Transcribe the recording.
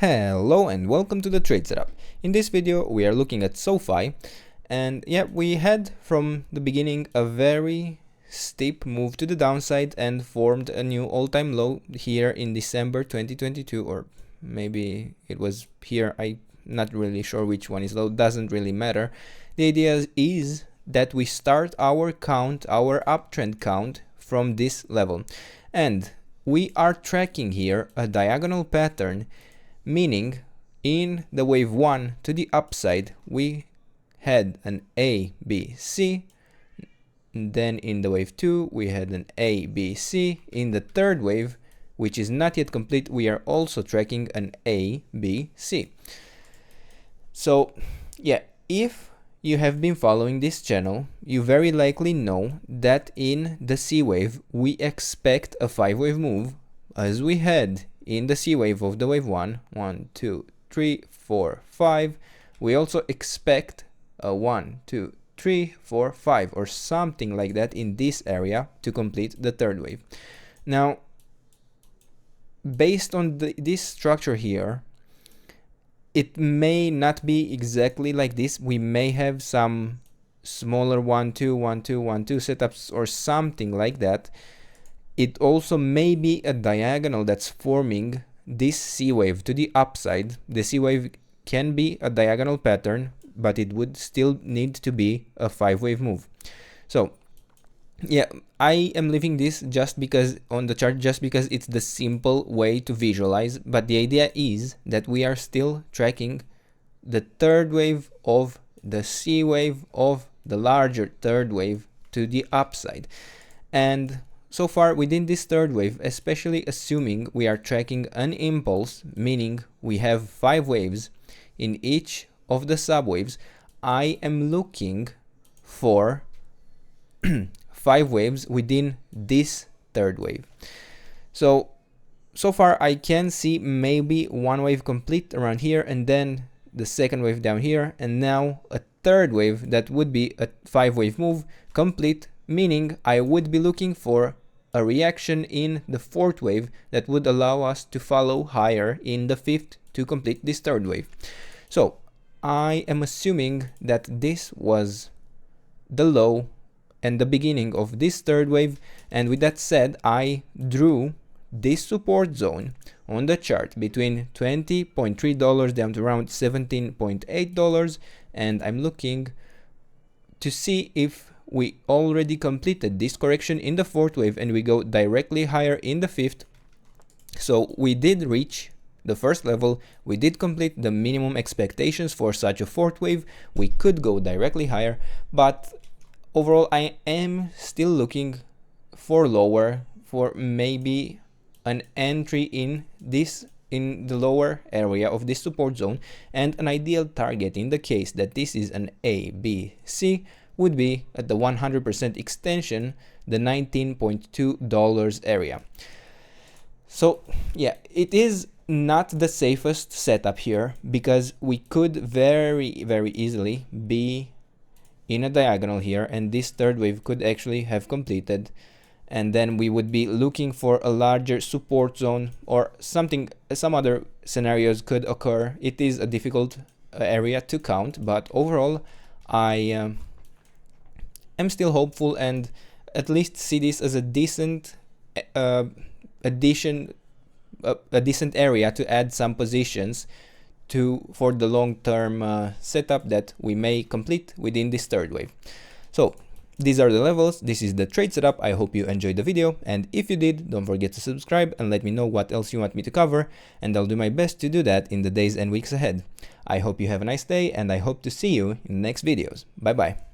Hello and welcome to the trade setup. In this video we are looking at SoFi, and yeah, we had from the beginning a very steep move to the downside and formed a new all-time low here in December 2022, or maybe it was here, I'm not really sure which one is low, doesn't really matter. The idea is that we start our count, our uptrend count, from this level, and we are tracking here a diagonal pattern, meaning in the wave 1 to the upside we had an A, B, C, then in the wave 2 we had an A, B, C. In the third wave, which is not yet complete, we are also tracking an A, B, C. So yeah, if you have been following this channel, you very likely know that in the C wave we expect a 5-wave move, as we had in the C wave of the wave 1, 1, 2, 3, 4, 5. We also expect a 1, 2, 3, 4, 5 or something like that in this area to complete the third wave. Now, based on this structure here, it may not be exactly like this. We may have some smaller 1, 2, 1, 2, 1, 2 setups or something like that. It also may be a diagonal that's forming this C wave to the upside. The C wave can be a diagonal pattern, but it would still need to be a 5-wave move. So yeah, I am leaving this just because on the chart, just because it's the simple way to visualize, but the idea is that we are still tracking the third wave of the C wave of the larger third wave to the upside. And so far within this third wave, especially assuming we are tracking an impulse, meaning we have 5 waves in each of the subwaves, I am looking for 5 waves within this third wave. So far I can see maybe one wave complete around here, and then the second wave down here, and now a third wave that would be a 5-wave move complete, meaning I would be looking for a reaction in the fourth wave that would allow us to follow higher in the fifth to complete this third wave. So I am assuming that this was the low and the beginning of this third wave, and with that said, I drew this support zone on the chart between $20.3 down to around $17.8, and I'm looking to see if we already completed this correction in the fourth wave and we go directly higher in the fifth. So we did reach the first level, we did complete the minimum expectations for such a fourth wave, we could go directly higher, but overall I am still looking for lower, for maybe an entry in the lower area of this support zone, and an ideal target in the case that this is an A, B, C would be at the 100% extension, the $19.2 area. So yeah, it is not the safest setup here, because we could very easily be in a diagonal here, and this third wave could actually have completed, and then we would be looking for a larger support zone or something. Some other scenarios could occur. It is a difficult area to count, but overall I I'm still hopeful and at least see this as a decent addition, a decent area to add some positions to for the long-term setup that we may complete within this third wave. So these are the levels. This is the trade setup. I hope you enjoyed the video, and if you did, don't forget to subscribe and let me know what else you want me to cover, and I'll do my best to do that in the days and weeks ahead. I hope you have a nice day, and I hope to see you in the next videos. Bye bye.